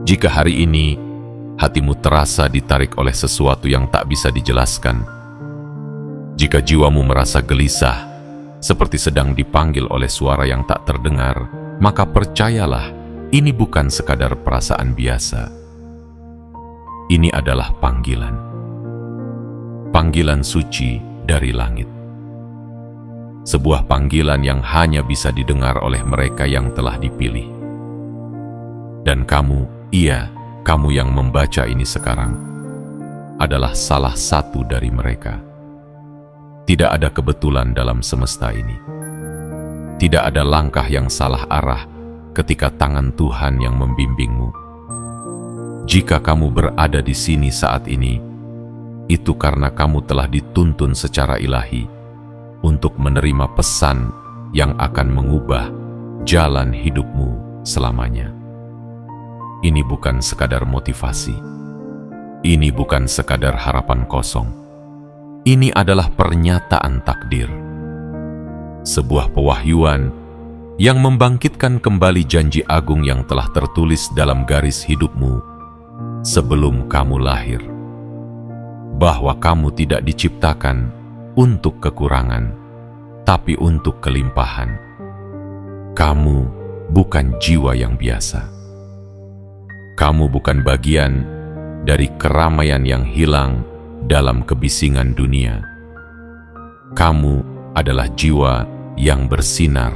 Jika hari ini hatimu terasa ditarik oleh sesuatu yang tak bisa dijelaskan, jika jiwamu merasa gelisah, seperti sedang dipanggil oleh suara yang tak terdengar, maka percayalah, ini bukan sekadar perasaan biasa. Ini adalah panggilan. Panggilan suci dari langit. Sebuah panggilan yang hanya bisa didengar oleh mereka yang telah dipilih. Dan kamu, kamu yang membaca ini sekarang, adalah salah satu dari mereka. Tidak ada kebetulan dalam semesta ini. Tidak ada langkah yang salah arah ketika tangan Tuhan yang membimbingmu. Jika kamu berada di sini saat ini, itu karena kamu telah dituntun secara ilahi untuk menerima pesan yang akan mengubah jalan hidupmu selamanya. Ini bukan sekadar motivasi. Ini bukan sekadar harapan kosong. Ini adalah pernyataan takdir. Sebuah pewahyuan yang membangkitkan kembali janji agung yang telah tertulis dalam garis hidupmu sebelum kamu lahir. Bahwa kamu tidak diciptakan untuk kekurangan, tapi untuk kelimpahan. Kamu bukan jiwa yang biasa. Kamu bukan bagian dari keramaian yang hilang dalam kebisingan dunia. Kamu adalah jiwa yang bersinar,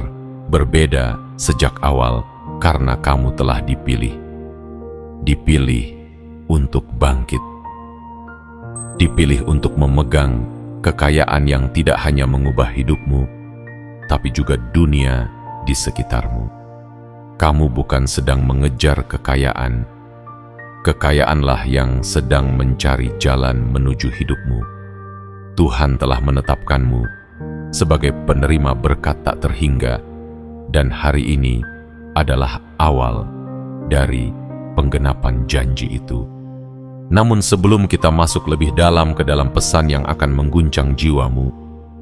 berbeda sejak awal karena kamu telah dipilih. Dipilih untuk bangkit. Dipilih untuk memegang kekayaan yang tidak hanya mengubah hidupmu, tapi juga dunia di sekitarmu. Kamu bukan sedang mengejar kekayaan. Kekayaanlah yang sedang mencari jalan menuju hidupmu. Tuhan telah menetapkanmu sebagai penerima berkat tak terhingga, dan hari ini adalah awal dari penggenapan janji itu. Namun sebelum kita masuk lebih dalam ke dalam pesan yang akan mengguncang jiwamu,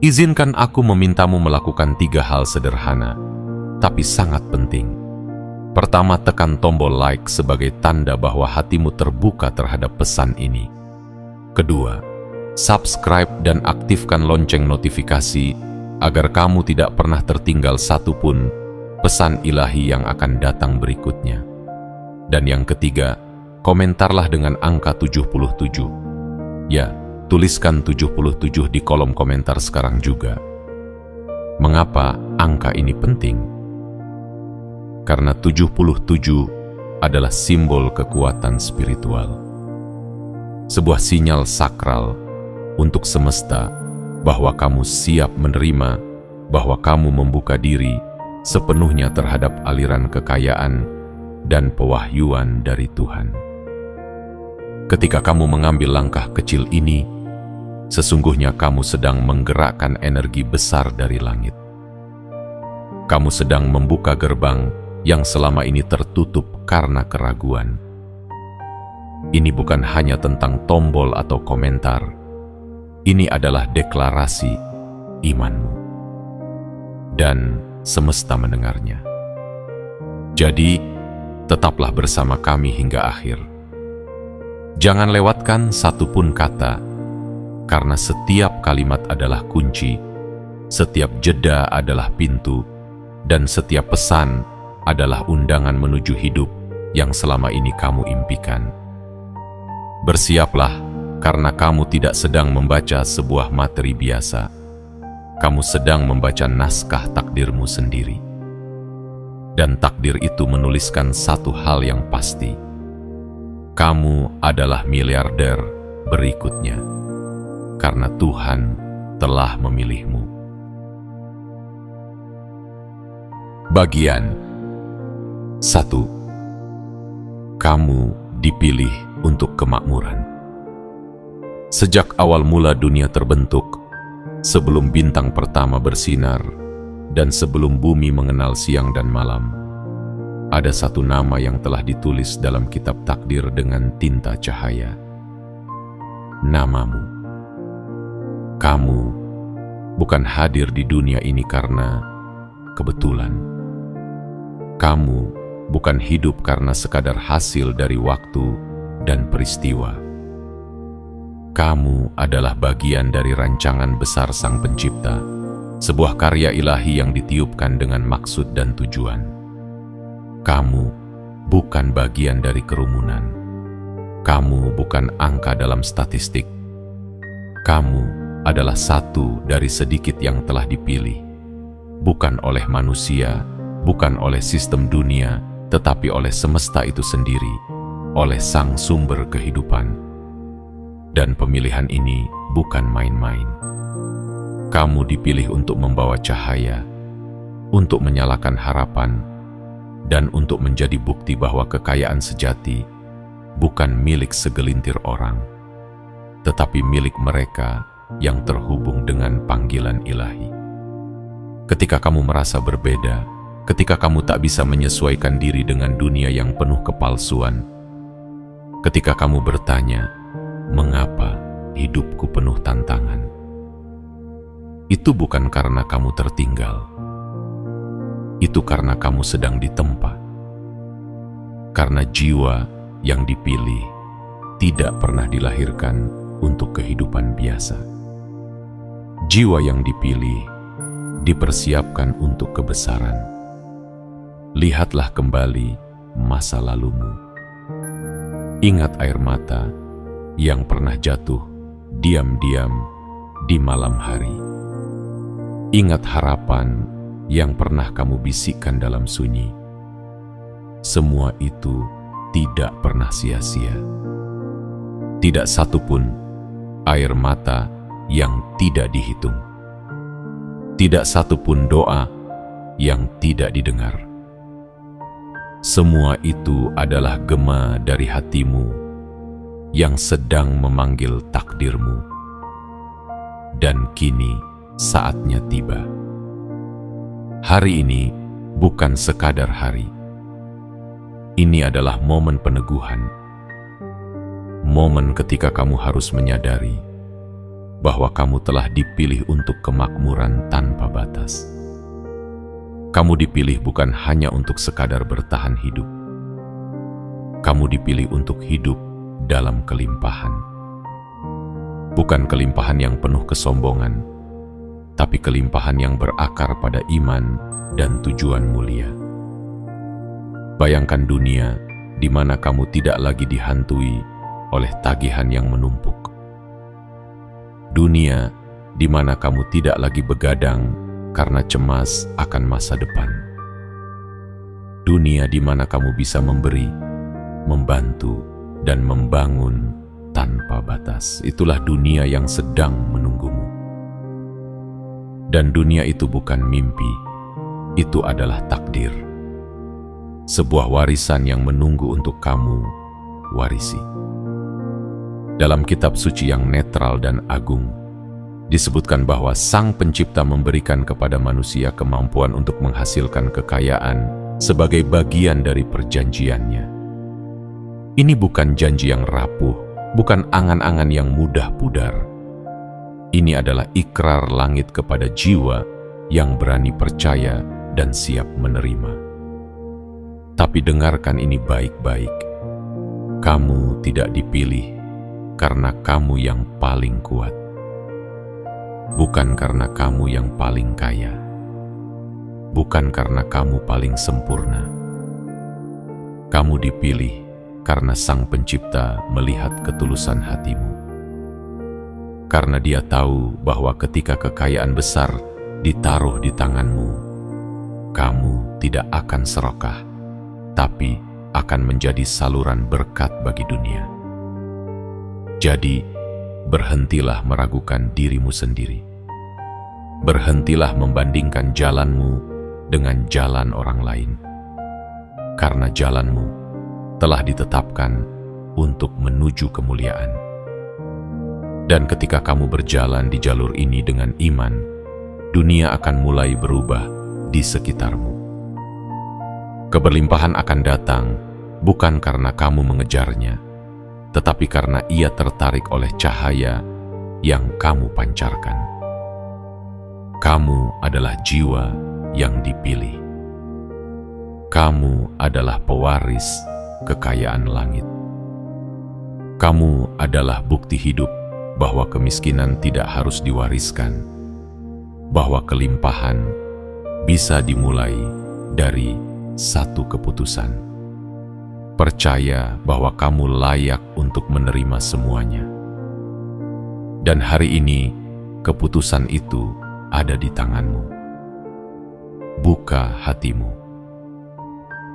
izinkan aku memintamu melakukan 3 hal sederhana, tapi sangat penting. Pertama, tekan tombol like sebagai tanda bahwa hatimu terbuka terhadap pesan ini. Kedua, subscribe dan aktifkan lonceng notifikasi agar kamu tidak pernah tertinggal satupun pesan ilahi yang akan datang berikutnya. Dan yang ketiga, komentarlah dengan angka 77. Ya, tuliskan 77 di kolom komentar sekarang juga. Mengapa angka ini penting? Karena 77 adalah simbol kekuatan spiritual. Sebuah sinyal sakral untuk semesta bahwa kamu siap menerima, bahwa kamu membuka diri sepenuhnya terhadap aliran kekayaan dan pewahyuan dari Tuhan. Ketika kamu mengambil langkah kecil ini, sesungguhnya kamu sedang menggerakkan energi besar dari langit. Kamu sedang membuka gerbang yang selama ini tertutup karena keraguan. Ini bukan hanya tentang tombol atau komentar. Ini adalah deklarasi imanmu. Dan semesta mendengarnya. Jadi, tetaplah bersama kami hingga akhir. Jangan lewatkan satupun kata, karena setiap kalimat adalah kunci, setiap jeda adalah pintu, dan setiap pesan adalah undangan menuju hidup yang selama ini kamu impikan. Bersiaplah, karena kamu tidak sedang membaca sebuah materi biasa. Kamu sedang membaca naskah takdirmu sendiri. Dan takdir itu menuliskan satu hal yang pasti. Kamu adalah miliarder berikutnya, karena Tuhan telah memilihmu. Bagian 1. Kamu dipilih untuk kemakmuran. Sejak awal mula dunia terbentuk, sebelum bintang pertama bersinar, dan sebelum bumi mengenal siang dan malam, ada satu nama yang telah ditulis dalam kitab takdir dengan tinta cahaya. Namamu. Kamu bukan hadir di dunia ini karena kebetulan. Kamu bukan hidup karena sekadar hasil dari waktu dan peristiwa. Kamu adalah bagian dari rancangan besar Sang Pencipta, sebuah karya ilahi yang ditiupkan dengan maksud dan tujuan. Kamu bukan bagian dari kerumunan. Kamu bukan angka dalam statistik. Kamu adalah satu dari sedikit yang telah dipilih, bukan oleh manusia, bukan oleh sistem dunia, tetapi oleh semesta itu sendiri, oleh Sang Sumber kehidupan. Dan pemilihan ini bukan main-main. Kamu dipilih untuk membawa cahaya, untuk menyalakan harapan, dan untuk menjadi bukti bahwa kekayaan sejati bukan milik segelintir orang, tetapi milik mereka yang terhubung dengan panggilan ilahi. Ketika kamu merasa berbeda, ketika kamu tak bisa menyesuaikan diri dengan dunia yang penuh kepalsuan, ketika kamu bertanya, "Mengapa hidupku penuh tantangan?" Itu bukan karena kamu tertinggal. Itu karena kamu sedang ditempa. Karena jiwa yang dipilih tidak pernah dilahirkan untuk kehidupan biasa. Jiwa yang dipilih dipersiapkan untuk kebesaran. Lihatlah kembali masa lalumu. Ingat air mata yang pernah jatuh diam-diam di malam hari. Ingat harapan yang pernah kamu bisikkan dalam sunyi. Semua itu tidak pernah sia-sia. Tidak satu pun air mata yang tidak dihitung. Tidak satu pun doa yang tidak didengar. Semua itu adalah gema dari hatimu yang sedang memanggil takdirmu. Dan kini saatnya tiba. Hari ini bukan sekadar hari. Ini adalah momen peneguhan. Momen ketika kamu harus menyadari bahwa kamu telah dipilih untuk kemakmuran tanpa batas. Kamu dipilih bukan hanya untuk sekadar bertahan hidup. Kamu dipilih untuk hidup dalam kelimpahan. Bukan kelimpahan yang penuh kesombongan, tapi kelimpahan yang berakar pada iman dan tujuan mulia. Bayangkan dunia di mana kamu tidak lagi dihantui oleh tagihan yang menumpuk. Dunia di mana kamu tidak lagi begadang karena cemas akan masa depan. Dunia di mana kamu bisa memberi, membantu, dan membangun tanpa batas. Itulah dunia yang sedang menunggumu. Dan dunia itu bukan mimpi, itu adalah takdir. Sebuah warisan yang menunggu untuk kamu warisi. Dalam kitab suci yang netral dan agung, disebutkan bahwa Sang Pencipta memberikan kepada manusia kemampuan untuk menghasilkan kekayaan sebagai bagian dari perjanjiannya. Ini bukan janji yang rapuh, bukan angan-angan yang mudah pudar. Ini adalah ikrar langit kepada jiwa yang berani percaya dan siap menerima. Tapi dengarkan ini baik-baik. Kamu tidak dipilih karena kamu yang paling kuat. Bukan karena kamu yang paling kaya. Bukan karena kamu paling sempurna. Kamu dipilih karena Sang Pencipta melihat ketulusan hatimu. Karena Dia tahu bahwa ketika kekayaan besar ditaruh di tanganmu, kamu tidak akan serakah, tapi akan menjadi saluran berkat bagi dunia. Jadi, berhentilah meragukan dirimu sendiri. Berhentilah membandingkan jalanmu dengan jalan orang lain. Karena jalanmu telah ditetapkan untuk menuju kemuliaan. Dan ketika kamu berjalan di jalur ini dengan iman, dunia akan mulai berubah di sekitarmu. Keberlimpahan akan datang bukan karena kamu mengejarnya, tetapi karena ia tertarik oleh cahaya yang kamu pancarkan. Kamu adalah jiwa yang dipilih. kamu adalah pewaris kekayaan langit. Kamu adalah bukti hidup bahwa kemiskinan tidak harus diwariskan, bahwa kelimpahan bisa dimulai dari satu keputusan. Percaya bahwa kamu layak untuk menerima semuanya. Dan hari ini, keputusan itu ada di tanganmu. Buka hatimu.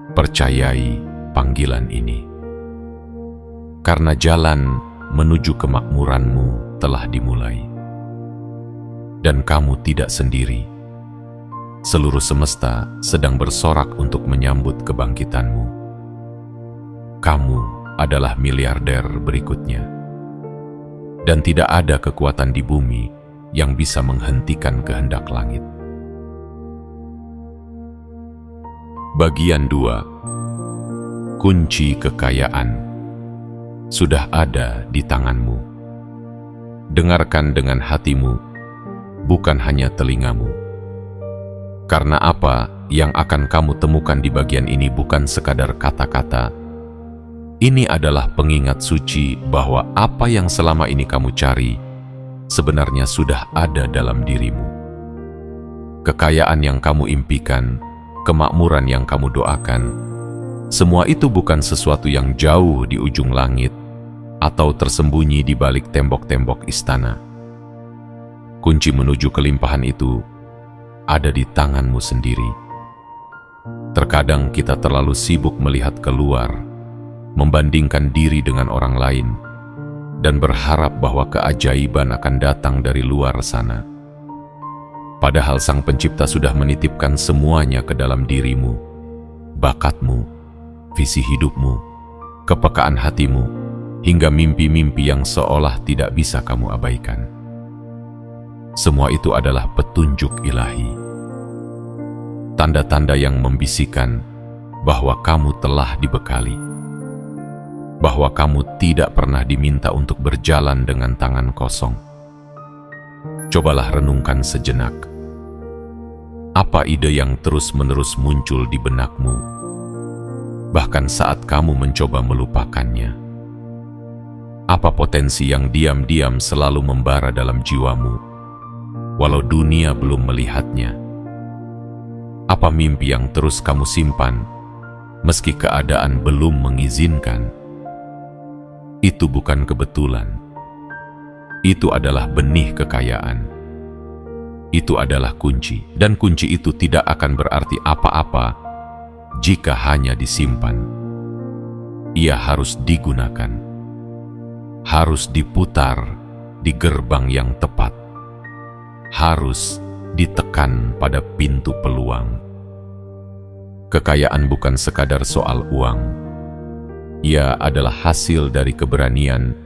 Percayai panggilan ini. Karena jalan menuju kemakmuranmu telah dimulai. Dan kamu tidak sendiri. Seluruh semesta sedang bersorak untuk menyambut kebangkitanmu. Kamu adalah miliarder berikutnya. Dan tidak ada kekuatan di bumi yang bisa menghentikan kehendak langit. Bagian 2. Kunci kekayaan sudah ada di tanganmu. Dengarkan dengan hatimu, bukan hanya telingamu. Karena apa yang akan kamu temukan di bagian ini bukan sekadar kata-kata. Ini adalah pengingat suci bahwa apa yang selama ini kamu cari sebenarnya sudah ada dalam dirimu. Kekayaan yang kamu impikan, kemakmuran yang kamu doakan, semua itu bukan sesuatu yang jauh di ujung langit atau tersembunyi di balik tembok-tembok istana. Kunci menuju kelimpahan itu ada di tanganmu sendiri. Terkadang kita terlalu sibuk melihat keluar, membandingkan diri dengan orang lain, dan berharap bahwa keajaiban akan datang dari luar sana. Padahal Sang Pencipta sudah menitipkan semuanya ke dalam dirimu, bakatmu, visi hidupmu, kepekaan hatimu, hingga mimpi-mimpi yang seolah tidak bisa kamu abaikan. Semua itu adalah petunjuk ilahi. Tanda-tanda yang membisikkan bahwa kamu telah dibekali. Bahwa kamu tidak pernah diminta untuk berjalan dengan tangan kosong. Cobalah renungkan sejenak. Apa ide yang terus-menerus muncul di benakmu, bahkan saat kamu mencoba melupakannya? Apa potensi yang diam-diam selalu membara dalam jiwamu, walau dunia belum melihatnya? Apa mimpi yang terus kamu simpan, meski keadaan belum mengizinkan? Itu bukan kebetulan. Itu adalah benih kekayaan. Itu adalah kunci, dan kunci itu tidak akan berarti apa-apa jika hanya disimpan. Ia harus digunakan, harus diputar di gerbang yang tepat, harus ditekan pada pintu peluang. Kekayaan bukan sekadar soal uang. Ia adalah hasil dari keberanian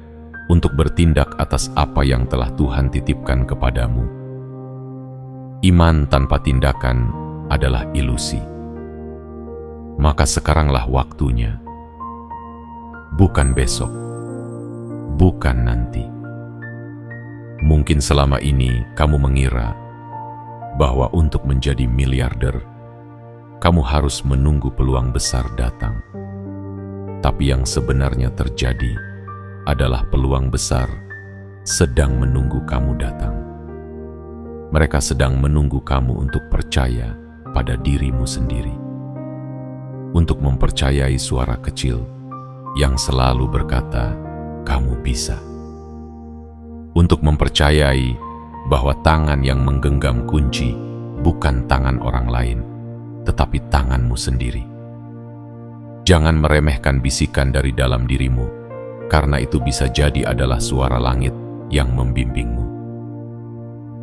untuk bertindak atas apa yang telah Tuhan titipkan kepadamu. Iman tanpa tindakan adalah ilusi. Maka sekaranglah waktunya. Bukan besok, bukan nanti. Mungkin selama ini kamu mengira bahwa untuk menjadi miliarder, kamu harus menunggu peluang besar datang. Tapi yang sebenarnya terjadi adalah peluang besar sedang menunggu kamu datang. Mereka sedang menunggu kamu untuk percaya pada dirimu sendiri. Untuk mempercayai suara kecil yang selalu berkata, kamu bisa. Untuk mempercayai bahwa tangan yang menggenggam kunci bukan tangan orang lain, tetapi tanganmu sendiri. Jangan meremehkan bisikan dari dalam dirimu, karena itu bisa jadi adalah suara langit yang membimbingmu.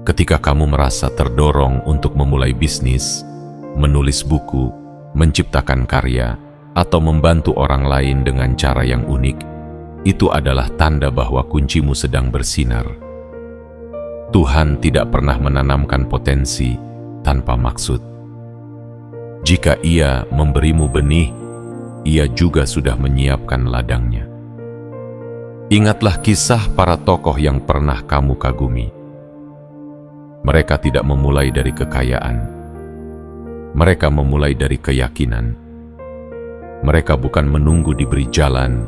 Ketika kamu merasa terdorong untuk memulai bisnis, menulis buku, menciptakan karya, atau membantu orang lain dengan cara yang unik, itu adalah tanda bahwa kuncimu sedang bersinar. Tuhan tidak pernah menanamkan potensi tanpa maksud. Jika Ia memberimu benih, Ia juga sudah menyiapkan ladangnya. Ingatlah kisah para tokoh yang pernah kamu kagumi. Mereka tidak memulai dari kekayaan. Mereka memulai dari keyakinan Mereka bukan menunggu diberi jalan,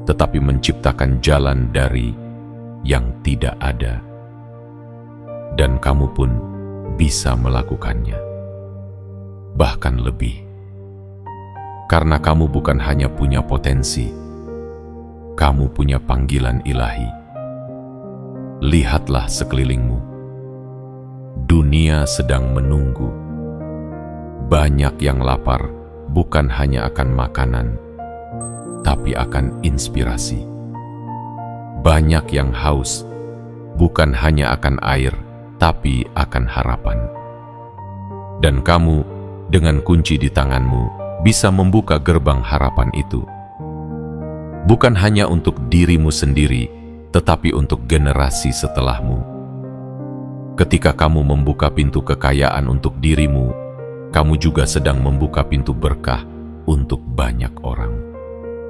tetapi menciptakan jalan dari yang tidak ada. Dan kamu pun bisa melakukannya, bahkan lebih. Karena kamu bukan hanya punya potensi, kamu punya panggilan ilahi. Lihatlah sekelilingmu. Dunia sedang menunggu. Banyak yang lapar bukan hanya akan makanan, tapi akan inspirasi. Banyak yang haus bukan hanya akan air, tapi akan harapan. Dan kamu dengan kunci di tanganmu bisa membuka gerbang harapan itu. Bukan hanya untuk dirimu sendiri, tetapi untuk generasi setelahmu. Ketika kamu membuka pintu kekayaan untuk dirimu, kamu juga sedang membuka pintu berkah untuk banyak orang.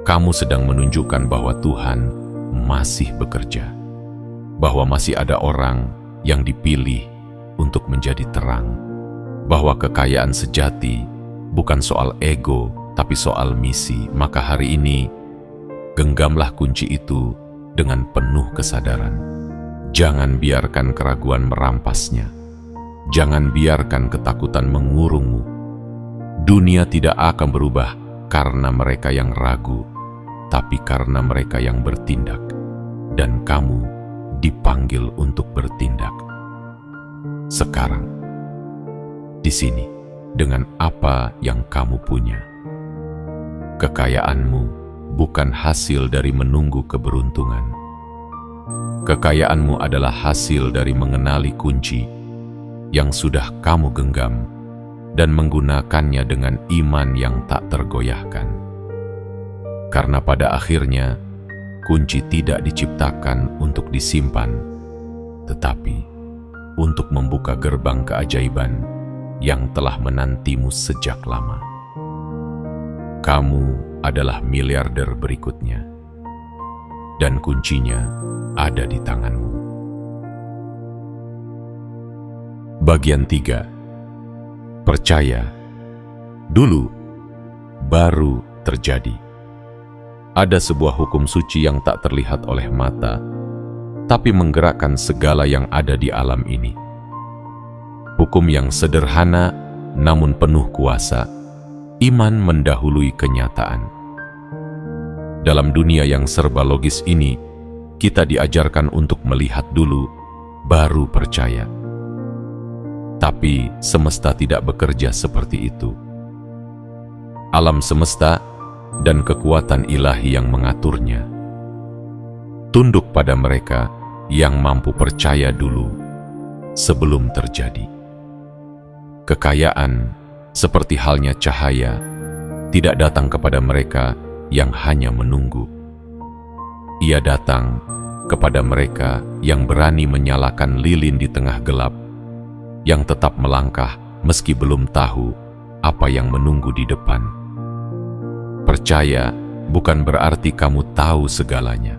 Kamu sedang menunjukkan bahwa Tuhan masih bekerja, bahwa masih ada orang yang dipilih untuk menjadi terang, bahwa kekayaan sejati bukan soal ego, tapi soal misi. Maka hari ini, genggamlah kunci itu dengan penuh kesadaran. Jangan biarkan keraguan merampasnya. Jangan biarkan ketakutan mengurungmu. Dunia tidak akan berubah karena mereka yang ragu, tapi karena mereka yang bertindak. Dan kamu dipanggil untuk bertindak. Sekarang, di sini, dengan apa yang kamu punya. Kekayaanmu bukan hasil dari menunggu keberuntungan. Kekayaanmu adalah hasil dari mengenali kunci yang sudah kamu genggam dan menggunakannya dengan iman yang tak tergoyahkan. Karena pada akhirnya, kunci tidak diciptakan untuk disimpan, tetapi untuk membuka gerbang keajaiban yang telah menantimu sejak lama. Kamu adalah miliarder berikutnya, dan kuncinya ada di tanganmu. Bagian 3. Percaya dulu, baru terjadi. Ada sebuah hukum suci yang tak terlihat oleh mata, tapi menggerakkan segala yang ada di alam ini. Hukum yang sederhana namun penuh kuasa. Iman mendahului kenyataan. Dalam dunia yang serba logis ini, kita diajarkan untuk melihat dulu, baru percaya. Tapi semesta tidak bekerja seperti itu. Alam semesta dan kekuatan ilahi yang mengaturnya tunduk pada mereka yang mampu percaya dulu sebelum terjadi. Kekayaan, seperti halnya cahaya, tidak datang kepada mereka yang hanya menunggu. Ia datang kepada mereka yang berani menyalakan lilin di tengah gelap, yang tetap melangkah meski belum tahu apa yang menunggu di depan. Percaya bukan berarti kamu tahu segalanya.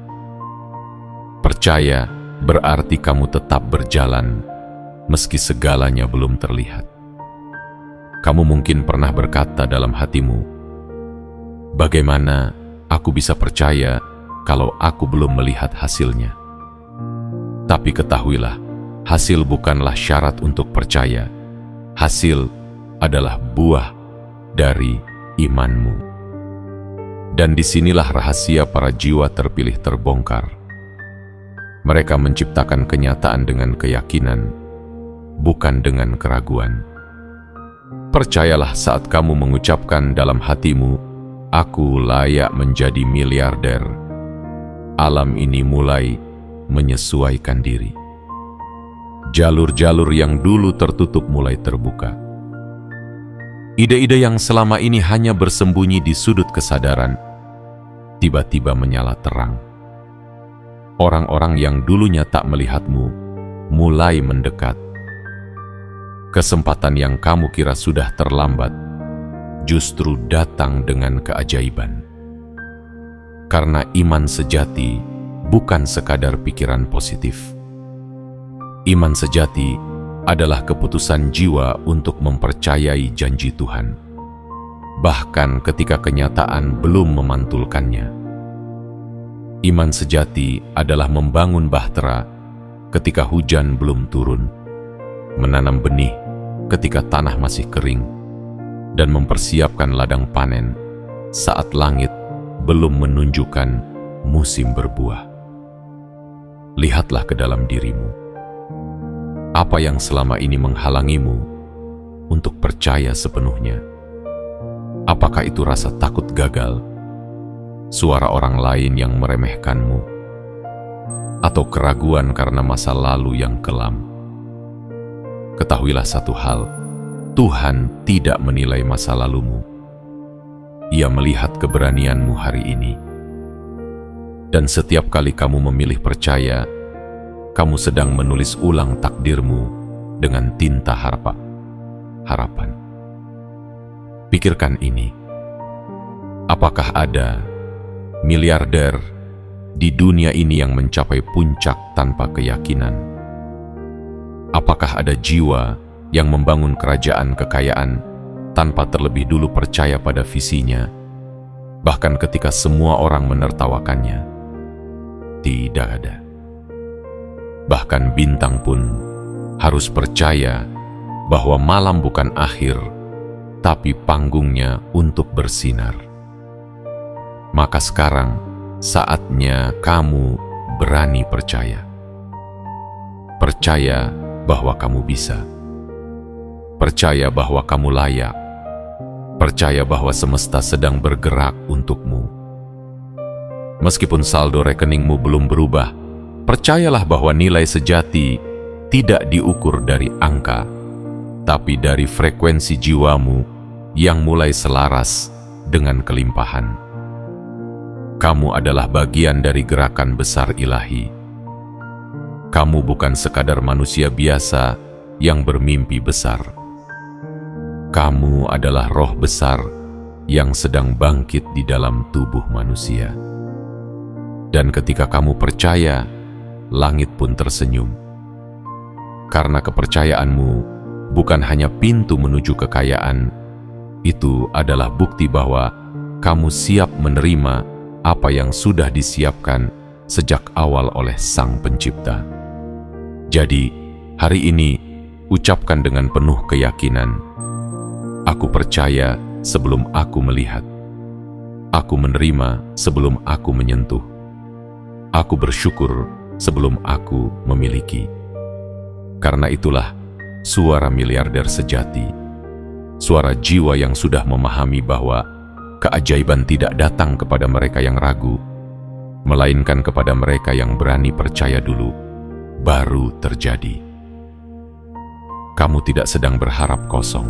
Percaya berarti kamu tetap berjalan meski segalanya belum terlihat. Kamu mungkin pernah berkata dalam hatimu, "Bagaimana aku bisa percaya kalau aku belum melihat hasilnya?" Tapi ketahuilah, hasil bukanlah syarat untuk percaya. Hasil adalah buah dari imanmu. Dan disinilah rahasia para jiwa terpilih terbongkar. Mereka menciptakan kenyataan dengan keyakinan, bukan dengan keraguan. Percayalah saat kamu mengucapkan dalam hatimu, "Aku layak menjadi miliarder." Alam ini mulai menyesuaikan diri. Jalur-jalur yang dulu tertutup mulai terbuka. Ide-ide yang selama ini hanya bersembunyi di sudut kesadaran, tiba-tiba menyala terang. Orang-orang yang dulunya tak melihatmu, mulai mendekat. Kesempatan yang kamu kira sudah terlambat, justru datang dengan keajaiban. Karena iman sejati bukan sekadar pikiran positif. Iman sejati adalah keputusan jiwa untuk mempercayai janji Tuhan. bahkan ketika kenyataan belum memantulkannya. Iman sejati adalah membangun bahtera ketika hujan belum turun, menanam benih ketika tanah masih kering, dan mempersiapkan ladang panen saat langit belum menunjukkan musim berbuah. Lihatlah ke dalam dirimu. Apa yang selama ini menghalangimu untuk percaya sepenuhnya? Apakah itu rasa takut gagal, suara orang lain yang meremehkanmu, atau keraguan karena masa lalu yang kelam? Ketahuilah satu hal, Tuhan tidak menilai masa lalumu. Ia melihat keberanianmu hari ini. Dan setiap kali kamu memilih percaya, kamu sedang menulis ulang takdirmu dengan tinta harapan. Pikirkan ini. Apakah ada miliarder di dunia ini yang mencapai puncak tanpa keyakinan? Apakah ada jiwa yang membangun kerajaan kekayaan tanpa terlebih dulu percaya pada visinya, bahkan ketika semua orang menertawakannya? Tidak ada. Bahkan bintang pun harus percaya bahwa malam bukan akhir, tapi panggungnya untuk bersinar. Maka sekarang saatnya kamu berani percaya. Percaya bahwa kamu bisa. Percaya bahwa kamu layak. Percaya bahwa semesta sedang bergerak untukmu. Meskipun saldo rekeningmu belum berubah, percayalah bahwa nilai sejati tidak diukur dari angka, tapi dari frekuensi jiwamu yang mulai selaras dengan kelimpahan. Kamu adalah bagian dari gerakan besar ilahi. Kamu bukan sekadar manusia biasa yang bermimpi besar. Kamu adalah roh besar yang sedang bangkit di dalam tubuh manusia. Dan ketika kamu percaya, langit pun tersenyum. Karena kepercayaanmu bukan hanya pintu menuju kekayaan, itu adalah bukti bahwa kamu siap menerima apa yang sudah disiapkan sejak awal oleh Sang Pencipta. Jadi, hari ini ucapkan dengan penuh keyakinan, aku percaya sebelum aku melihat. Aku menerima sebelum aku menyentuh. Aku bersyukur sebelum aku memiliki. Karena itulah suara miliarder sejati, suara jiwa yang sudah memahami bahwa keajaiban tidak datang kepada mereka yang ragu, melainkan kepada mereka yang berani percaya dulu, baru terjadi. Kamu tidak sedang berharap kosong.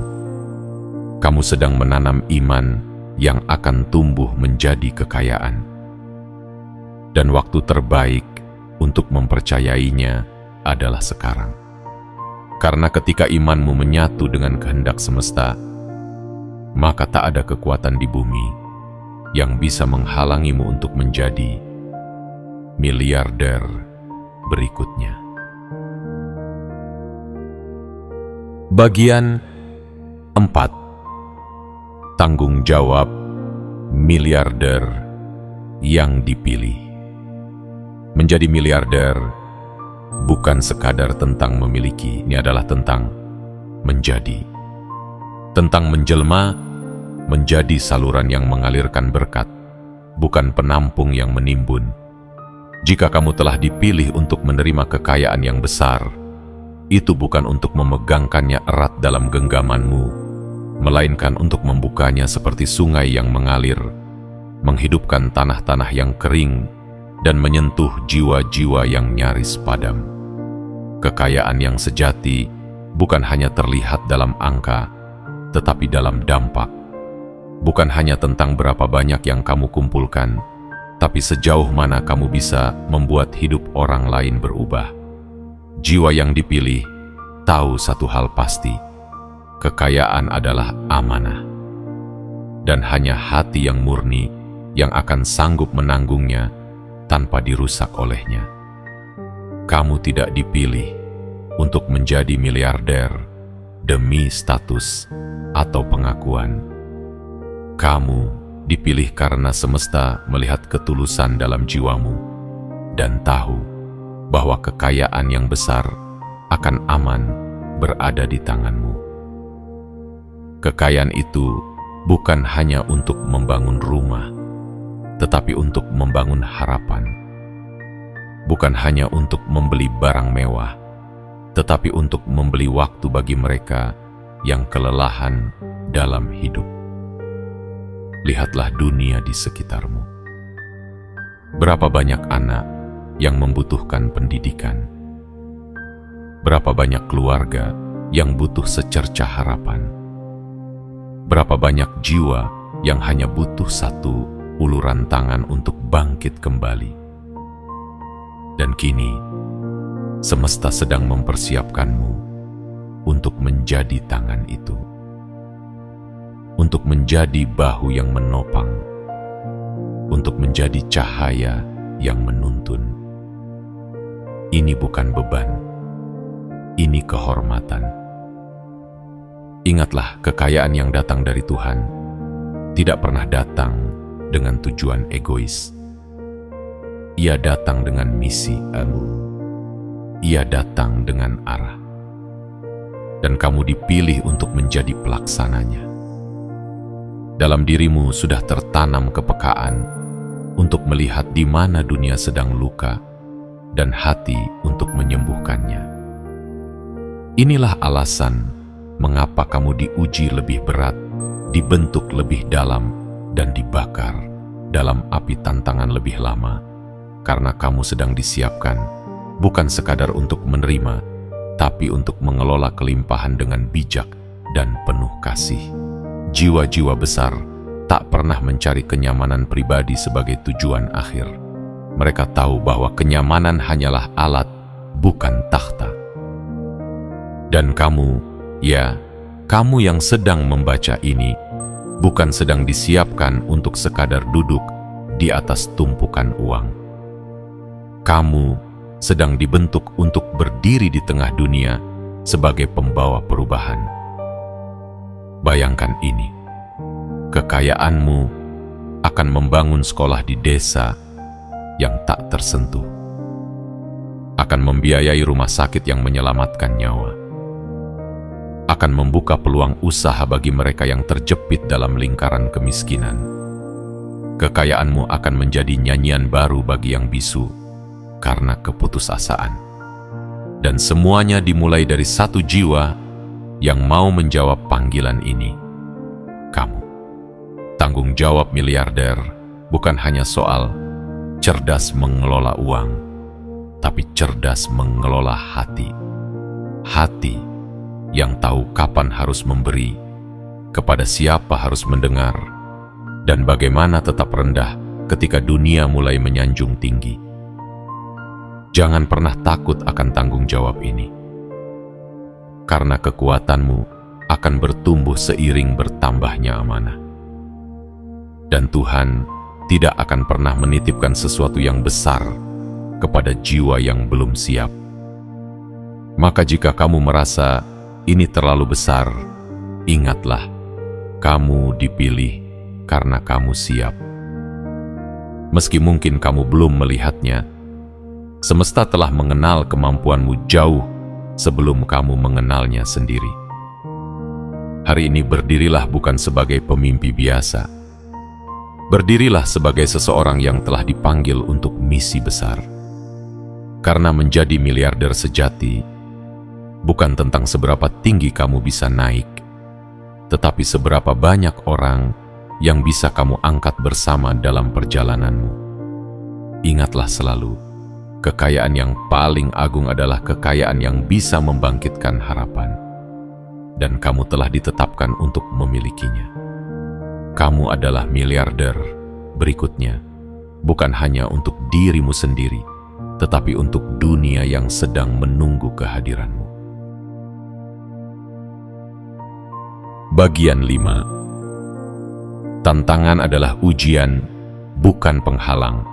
Kamu sedang menanam iman yang akan tumbuh menjadi kekayaan. Dan waktu terbaik untuk mempercayainya adalah sekarang. Karena ketika imanmu menyatu dengan kehendak semesta, maka tak ada kekuatan di bumi yang bisa menghalangimu untuk menjadi miliarder berikutnya. Bagian 4. Tanggung jawab miliarder yang dipilih. Menjadi miliarder bukan sekadar tentang memiliki, ini adalah tentang menjadi. Tentang menjelma menjadi saluran yang mengalirkan berkat, bukan penampung yang menimbun. Jika kamu telah dipilih untuk menerima kekayaan yang besar, itu bukan untuk memegangkannya erat dalam genggamanmu, melainkan untuk membukanya seperti sungai yang mengalir, menghidupkan tanah-tanah yang kering, dan menyentuh jiwa-jiwa yang nyaris padam. Kekayaan yang sejati bukan hanya terlihat dalam angka, tetapi dalam dampak. Bukan hanya tentang berapa banyak yang kamu kumpulkan, tapi sejauh mana kamu bisa membuat hidup orang lain berubah. Jiwa yang dipilih tahu satu hal pasti, kekayaan adalah amanah. Dan hanya hati yang murni yang akan sanggup menanggungnya tanpa dirusak olehnya. Kamu tidak dipilih untuk menjadi miliarder demi status atau pengakuan. Kamu dipilih karena semesta melihat ketulusan dalam jiwamu dan tahu bahwa kekayaan yang besar akan aman berada di tanganmu. Kekayaan itu bukan hanya untuk membangun rumah, tetapi untuk membangun harapan. Bukan hanya untuk membeli barang mewah, tetapi untuk membeli waktu bagi mereka yang kelelahan dalam hidup. Lihatlah dunia di sekitarmu. Berapa banyak anak yang membutuhkan pendidikan? Berapa banyak keluarga yang butuh secercah harapan? Berapa banyak jiwa yang hanya butuh satu uluran tangan untuk bangkit kembali? Dan kini, semesta sedang mempersiapkanmu untuk menjadi tangan itu, untuk menjadi bahu yang menopang, untuk menjadi cahaya yang menuntun. Ini bukan beban, ini kehormatan. Ingatlah, kekayaan yang datang dari Tuhan tidak pernah datang dengan tujuan egois. Ia datang dengan misi. Ia datang dengan arah. Dan kamu dipilih untuk menjadi pelaksananya. Dalam dirimu sudah tertanam kepekaan untuk melihat di mana dunia sedang luka dan hati untuk menyembuhkannya. Inilah alasan mengapa kamu diuji lebih berat, dibentuk lebih dalam, dan dibakar dalam api tantangan lebih lama. Karena kamu sedang disiapkan, bukan sekadar untuk menerima, tapi untuk mengelola kelimpahan dengan bijak dan penuh kasih. Jiwa-jiwa besar tak pernah mencari kenyamanan pribadi sebagai tujuan akhir. Mereka tahu bahwa kenyamanan hanyalah alat, bukan takhta. Dan kamu, ya, kamu yang sedang membaca ini, bukan sedang disiapkan untuk sekadar duduk di atas tumpukan uang. Kamu sedang dibentuk untuk berdiri di tengah dunia sebagai pembawa perubahan. Bayangkan ini, kekayaanmu akan membangun sekolah di desa yang tak tersentuh, akan membiayai rumah sakit yang menyelamatkan nyawa, akan membuka peluang usaha bagi mereka yang terjepit dalam lingkaran kemiskinan. Kekayaanmu akan menjadi nyanyian baru bagi yang bisu karena keputusasaan. Dan semuanya dimulai dari satu jiwa yang mau menjawab panggilan ini. Kamu. Tanggung jawab miliarder bukan hanya soal cerdas mengelola uang, tapi cerdas mengelola hati. Hati yang tahu kapan harus memberi, kepada siapa harus mendengar, dan bagaimana tetap rendah ketika dunia mulai menyanjung tinggi. Jangan pernah takut akan tanggung jawab ini, karena kekuatanmu akan bertumbuh seiring bertambahnya amanah. Dan Tuhan tidak akan pernah menitipkan sesuatu yang besar kepada jiwa yang belum siap. Maka jika kamu merasa ini terlalu besar, ingatlah, kamu dipilih karena kamu siap. Meski mungkin kamu belum melihatnya, semesta telah mengenal kemampuanmu jauh sebelum kamu mengenalnya sendiri. Hari ini berdirilah bukan sebagai pemimpi biasa. Berdirilah sebagai seseorang yang telah dipanggil untuk misi besar. Karena menjadi miliarder sejati bukan tentang seberapa tinggi kamu bisa naik, tetapi seberapa banyak orang yang bisa kamu angkat bersama dalam perjalananmu. Ingatlah selalu, kekayaan yang paling agung adalah kekayaan yang bisa membangkitkan harapan. Dan kamu telah ditetapkan untuk memilikinya. Kamu adalah miliarder berikutnya, bukan hanya untuk dirimu sendiri, tetapi untuk dunia yang sedang menunggu kehadiranmu. Bagian 5. Tantangan adalah ujian, bukan penghalang.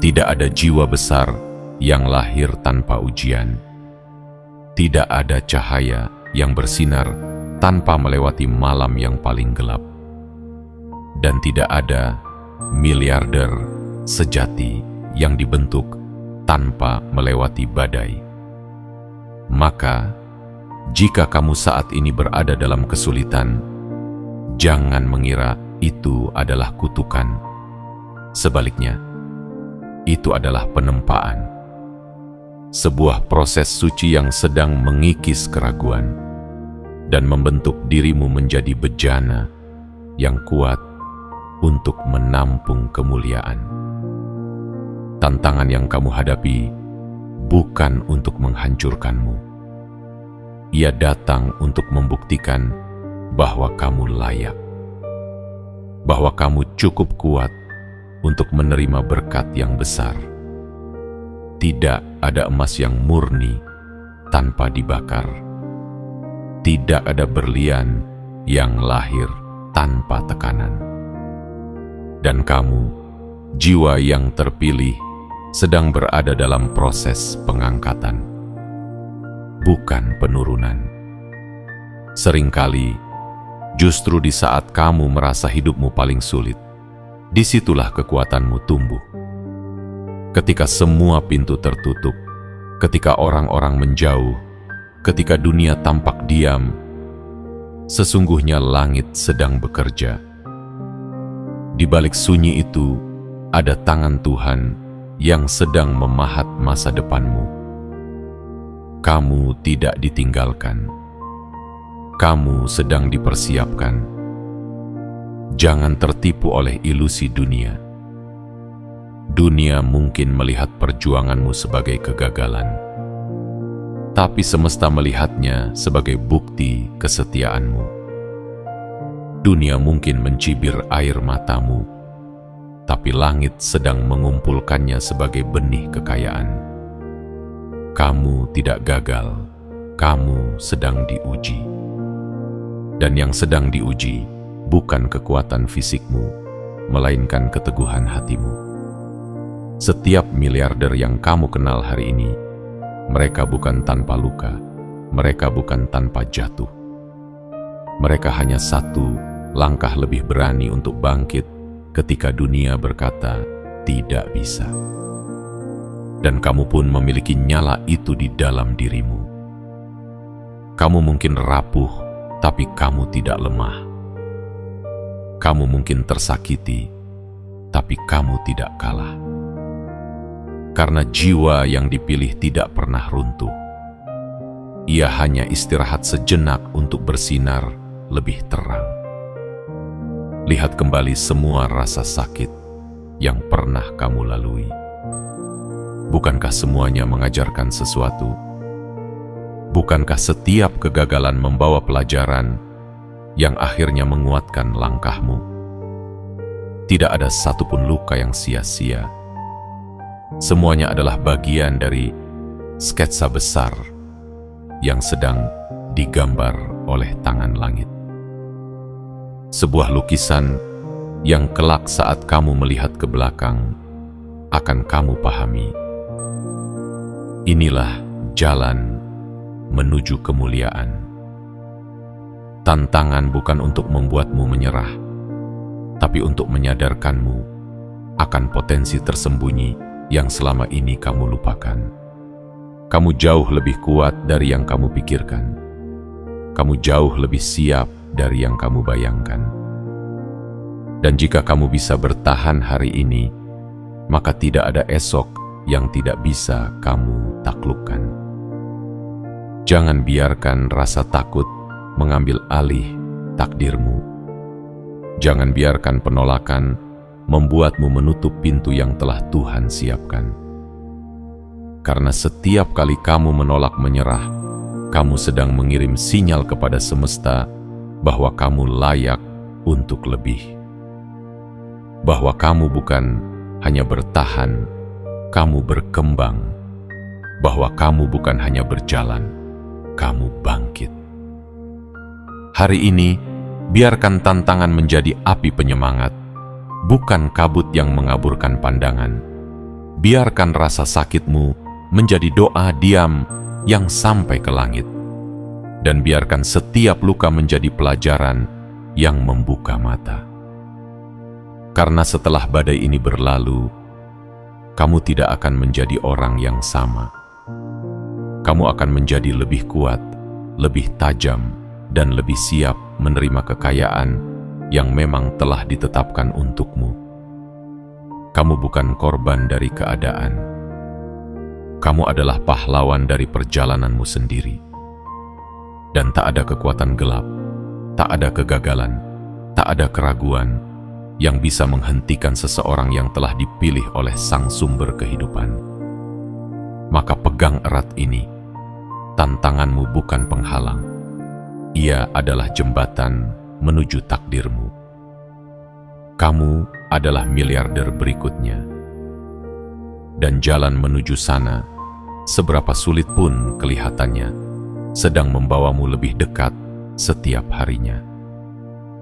Tidak ada jiwa besar yang lahir tanpa ujian. Tidak ada cahaya yang bersinar tanpa melewati malam yang paling gelap. dan tidak ada miliarder sejati yang dibentuk tanpa melewati badai. Maka, jika kamu saat ini berada dalam kesulitan, jangan mengira itu adalah kutukan. Sebaliknya, itu adalah penempaan. Sebuah proses suci yang sedang mengikis keraguan dan membentuk dirimu menjadi bejana yang kuat untuk menampung kemuliaan. Tantangan yang kamu hadapi bukan untuk menghancurkanmu. Ia datang untuk membuktikan bahwa kamu layak, bahwa kamu cukup kuat untuk menerima berkat yang besar. Tidak ada emas yang murni tanpa dibakar. Tidak ada berlian yang lahir tanpa tekanan. Dan kamu, jiwa yang terpilih, sedang berada dalam proses pengangkatan, bukan penurunan. Seringkali, justru di saat kamu merasa hidupmu paling sulit, disitulah kekuatanmu tumbuh. Ketika semua pintu tertutup, ketika orang-orang menjauh, ketika dunia tampak diam, sesungguhnya langit sedang bekerja. Di balik sunyi itu, ada tangan Tuhan yang sedang memahat masa depanmu. Kamu tidak ditinggalkan. Kamu sedang dipersiapkan. Jangan tertipu oleh ilusi dunia. Dunia mungkin melihat perjuanganmu sebagai kegagalan, tapi semesta melihatnya sebagai bukti kesetiaanmu. Dunia mungkin mencibir air matamu, tapi langit sedang mengumpulkannya sebagai benih kekayaan. Kamu tidak gagal, kamu sedang diuji. Dan yang sedang diuji bukan kekuatan fisikmu, melainkan keteguhan hatimu. Setiap miliarder yang kamu kenal hari ini, mereka bukan tanpa luka, mereka bukan tanpa jatuh. Mereka hanya satu langkah lebih berani untuk bangkit ketika dunia berkata tidak bisa. Dan kamu pun memiliki nyala itu di dalam dirimu. Kamu mungkin rapuh, tapi kamu tidak lemah. Kamu mungkin tersakiti, tapi kamu tidak kalah. Karena jiwa yang dipilih tidak pernah runtuh. Ia hanya istirahat sejenak untuk bersinar lebih terang. Lihat kembali semua rasa sakit yang pernah kamu lalui. Bukankah semuanya mengajarkan sesuatu? Bukankah setiap kegagalan membawa pelajaran yang akhirnya menguatkan langkahmu? Tidak ada satupun luka yang sia-sia. Semuanya adalah bagian dari sketsa besar yang sedang digambar oleh tangan langit. Sebuah lukisan yang kelak saat kamu melihat ke belakang akan kamu pahami. Inilah jalan menuju kemuliaan. Tantangan bukan untuk membuatmu menyerah, tapi untuk menyadarkanmu akan potensi tersembunyi yang selama ini kamu lupakan. Kamu jauh lebih kuat dari yang kamu pikirkan. Kamu jauh lebih siap dari yang kamu bayangkan. Dan jika kamu bisa bertahan hari ini, maka tidak ada esok yang tidak bisa kamu taklukkan. Jangan biarkan rasa takut mengambil alih takdirmu. Jangan biarkan penolakan membuatmu menutup pintu yang telah Tuhan siapkan. Karena setiap kali kamu menolak menyerah, kamu sedang mengirim sinyal kepada semesta bahwa kamu layak untuk lebih. Bahwa kamu bukan hanya bertahan, kamu berkembang. Bahwa kamu bukan hanya berjalan, kamu bangkit. Hari ini, biarkan tantangan menjadi api penyemangat, bukan kabut yang mengaburkan pandangan. Biarkan rasa sakitmu menjadi doa diam yang sampai ke langit. Dan biarkan setiap luka menjadi pelajaran yang membuka mata. Karena setelah badai ini berlalu, kamu tidak akan menjadi orang yang sama. Kamu akan menjadi lebih kuat, lebih tajam, dan lebih siap menerima kekayaan yang memang telah ditetapkan untukmu. Kamu bukan korban dari keadaan. Kamu adalah pahlawan dari perjalananmu sendiri. Dan tak ada kekuatan gelap, tak ada kegagalan, tak ada keraguan yang bisa menghentikan seseorang yang telah dipilih oleh Sang Sumber kehidupan. Maka pegang erat ini. Tantanganmu bukan penghalang. Ia adalah jembatan menuju takdirmu. Kamu adalah miliarder berikutnya. Dan jalan menuju sana, seberapa sulit pun kelihatannya, sedang membawamu lebih dekat setiap harinya.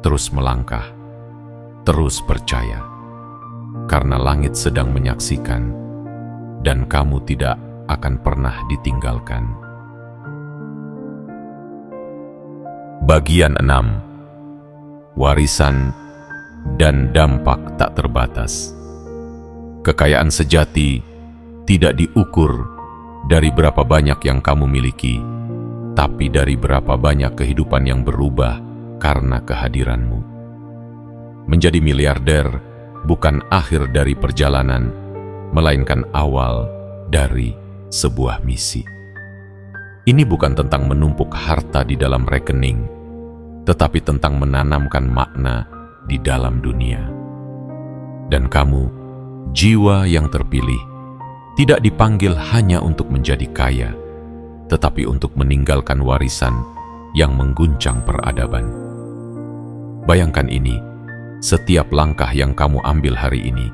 Terus melangkah, terus percaya, karena langit sedang menyaksikan, dan kamu tidak akan pernah ditinggalkan. Bagian 6. Warisan dan dampak tak terbatas. Kekayaan sejati tidak diukur dari berapa banyak yang kamu miliki, tapi dari berapa banyak kehidupan yang berubah karena kehadiranmu. Menjadi miliarder bukan akhir dari perjalanan, melainkan awal dari sebuah misi. Ini bukan tentang menumpuk harta di dalam rekening, tetapi tentang menanamkan makna di dalam dunia. Dan kamu, jiwa yang terpilih, tidak dipanggil hanya untuk menjadi kaya, tetapi untuk meninggalkan warisan yang mengguncang peradaban. Bayangkan ini, setiap langkah yang kamu ambil hari ini,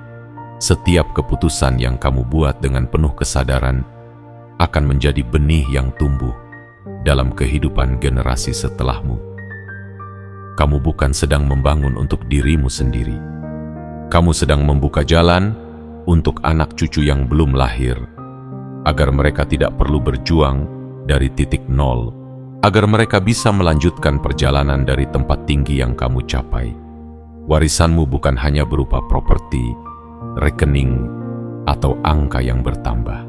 setiap keputusan yang kamu buat dengan penuh kesadaran, akan menjadi benih yang tumbuh dalam kehidupan generasi setelahmu. Kamu bukan sedang membangun untuk dirimu sendiri. Kamu sedang membuka jalan untuk anak cucu yang belum lahir, agar mereka tidak perlu berjuang dari titik nol, agar mereka bisa melanjutkan perjalanan dari tempat tinggi yang kamu capai. Warisanmu bukan hanya berupa properti, rekening, atau angka yang bertambah.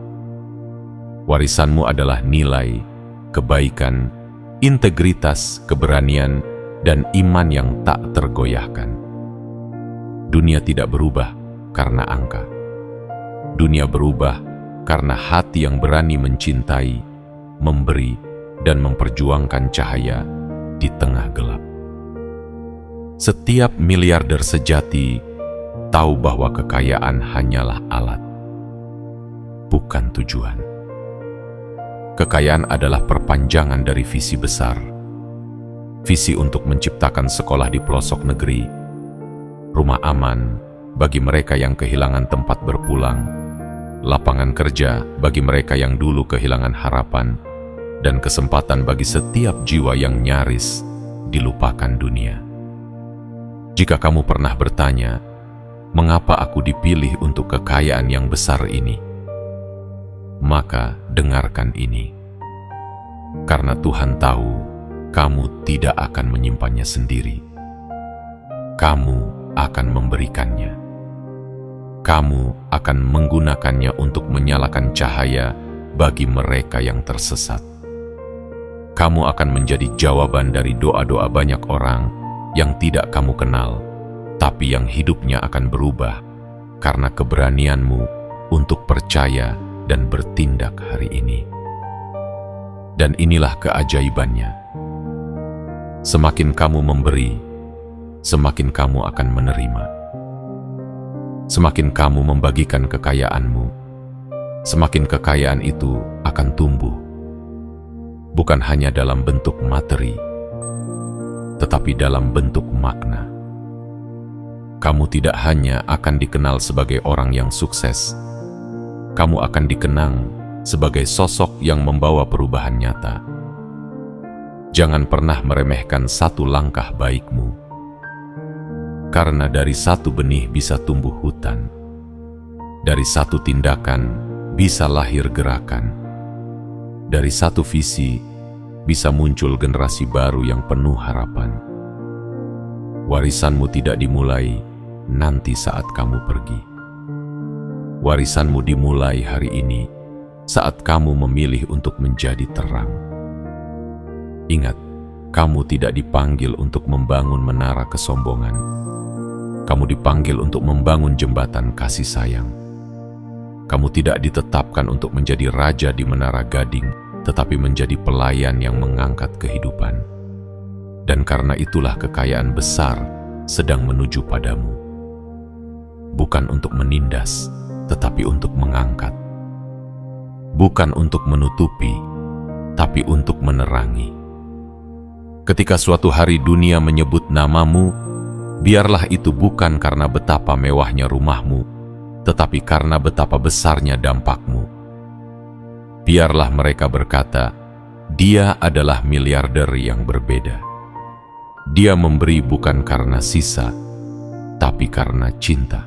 Warisanmu adalah nilai, kebaikan, integritas, keberanian, dan iman yang tak tergoyahkan. Dunia tidak berubah karena angka. Dunia berubah karena hati yang berani mencintai, memberi, dan memperjuangkan cahaya di tengah gelap. Setiap miliarder sejati tahu bahwa kekayaan hanyalah alat, bukan tujuan. Kekayaan adalah perpanjangan dari visi besar. Visi untuk menciptakan sekolah di pelosok negeri, rumah aman bagi mereka yang kehilangan tempat berpulang, lapangan kerja bagi mereka yang dulu kehilangan harapan, dan kesempatan bagi setiap jiwa yang nyaris dilupakan dunia. Jika kamu pernah bertanya, mengapa aku dipilih untuk kekayaan yang besar ini? Maka dengarkan ini. Karena Tuhan tahu kamu tidak akan menyimpannya sendiri. Kamu akan memberikannya. Kamu akan menggunakannya untuk menyalakan cahaya bagi mereka yang tersesat. Kamu akan menjadi jawaban dari doa-doa banyak orang yang tidak kamu kenal, tapi yang hidupnya akan berubah karena keberanianmu untuk percaya dan bertindak hari ini. Dan inilah keajaibannya. Semakin kamu memberi, semakin kamu akan menerima. Semakin kamu membagikan kekayaanmu, semakin kekayaan itu akan tumbuh. Bukan hanya dalam bentuk materi, tetapi dalam bentuk makna. Kamu tidak hanya akan dikenal sebagai orang yang sukses, kamu akan dikenang sebagai sosok yang membawa perubahan nyata. Jangan pernah meremehkan satu langkah baikmu, karena dari satu benih bisa tumbuh hutan, dari satu tindakan bisa lahir gerakan, dari satu visi bisa muncul generasi baru yang penuh harapan. Warisanmu tidak dimulai nanti saat kamu pergi. Warisanmu dimulai hari ini saat kamu memilih untuk menjadi terang. Ingat, kamu tidak dipanggil untuk membangun menara kesombongan. Kamu dipanggil untuk membangun jembatan kasih sayang. Kamu tidak ditetapkan untuk menjadi raja di menara gading, tetapi menjadi pelayan yang mengangkat kehidupan. Dan karena itulah kekayaan besar sedang menuju padamu. Bukan untuk menindas, tetapi untuk mengangkat. Bukan untuk menutupi, tapi untuk menerangi. Ketika suatu hari dunia menyebut namamu, biarlah itu bukan karena betapa mewahnya rumahmu, tetapi karena betapa besarnya dampakmu. Biarlah mereka berkata, dia adalah miliarder yang berbeda. Dia memberi bukan karena sisa, tapi karena cinta.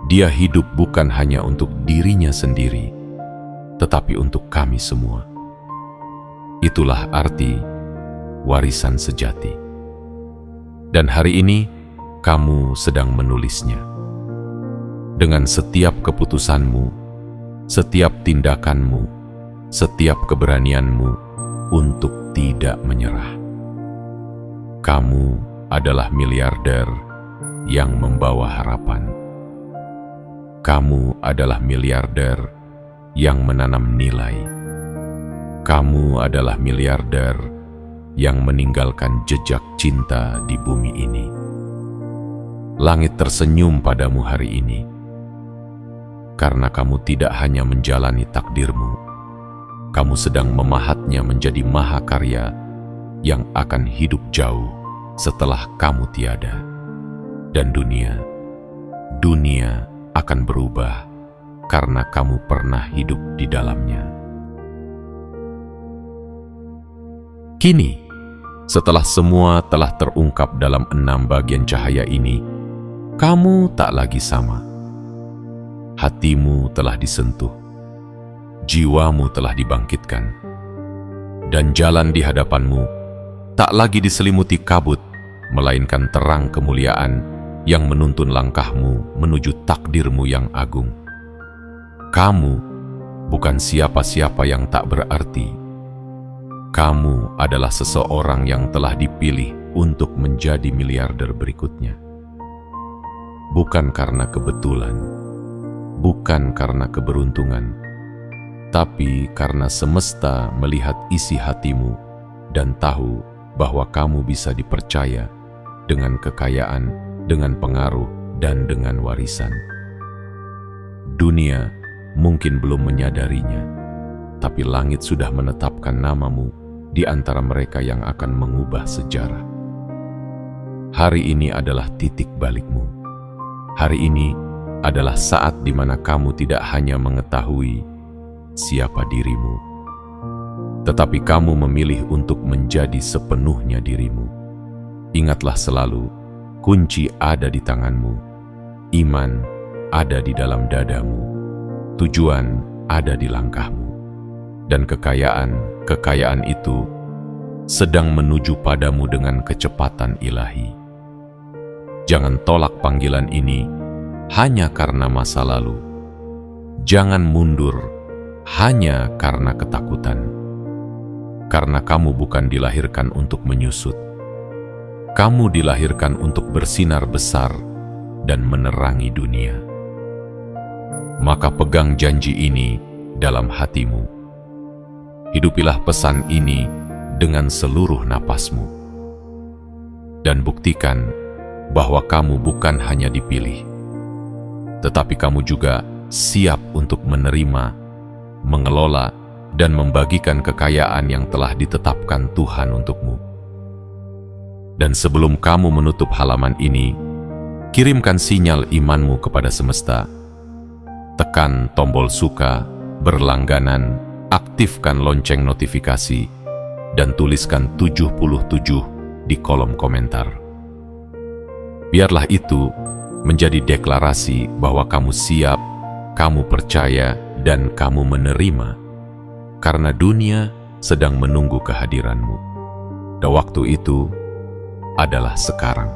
Dia hidup bukan hanya untuk dirinya sendiri, tetapi untuk kami semua. Itulah arti warisan sejati. Dan hari ini, kamu sedang menulisnya. Dengan setiap keputusanmu, setiap tindakanmu, setiap keberanianmu untuk tidak menyerah. Kamu adalah miliarder yang membawa harapan. Kamu adalah miliarder yang menanam nilai. Kamu adalah miliarder yang meninggalkan jejak cinta di bumi ini. Langit tersenyum padamu hari ini, karena kamu tidak hanya menjalani takdirmu, kamu sedang memahatnya menjadi mahakarya yang akan hidup jauh setelah kamu tiada. Dan dunia akan berubah karena kamu pernah hidup di dalamnya. Kini, setelah semua telah terungkap dalam 6 bagian cahaya ini, kamu tak lagi sama. Hatimu telah disentuh, jiwamu telah dibangkitkan, dan jalan di hadapanmu tak lagi diselimuti kabut, melainkan terang kemuliaan yang menuntun langkahmu menuju takdirmu yang agung. Kamu bukan siapa-siapa yang tak berarti. Kamu adalah seseorang yang telah dipilih untuk menjadi miliarder berikutnya. Bukan karena kebetulan, bukan karena keberuntungan, tapi karena semesta melihat isi hatimu dan tahu bahwa kamu bisa dipercaya dengan kekayaan, dengan pengaruh, dan dengan warisan. Dunia mungkin belum menyadarinya, tapi langit sudah menetapkan namamu di antara mereka yang akan mengubah sejarah. Hari ini adalah titik balikmu. Hari ini adalah saat di mana kamu tidak hanya mengetahui siapa dirimu, tetapi kamu memilih untuk menjadi sepenuhnya dirimu. Ingatlah selalu, kunci ada di tanganmu, iman ada di dalam dadamu, tujuan ada di langkahmu, dan kekayaan itu sedang menuju padamu dengan kecepatan ilahi. Jangan tolak panggilan ini hanya karena masa lalu. Jangan mundur hanya karena ketakutan. Karena kamu bukan dilahirkan untuk menyusut. Kamu dilahirkan untuk bersinar besar dan menerangi dunia. Maka pegang janji ini dalam hatimu. Hidupilah pesan ini dengan seluruh napasmu. Dan buktikan bahwa kamu bukan hanya dipilih, tetapi kamu juga siap untuk menerima, mengelola, dan membagikan kekayaan yang telah ditetapkan Tuhan untukmu. Dan sebelum kamu menutup halaman ini, kirimkan sinyal imanmu kepada semesta. Tekan tombol suka, berlangganan, aktifkan lonceng notifikasi, dan tuliskan 77 di kolom komentar. Biarlah itu menjadi deklarasi bahwa kamu siap, kamu percaya, dan kamu menerima, karena dunia sedang menunggu kehadiranmu. Dan waktu itu adalah sekarang.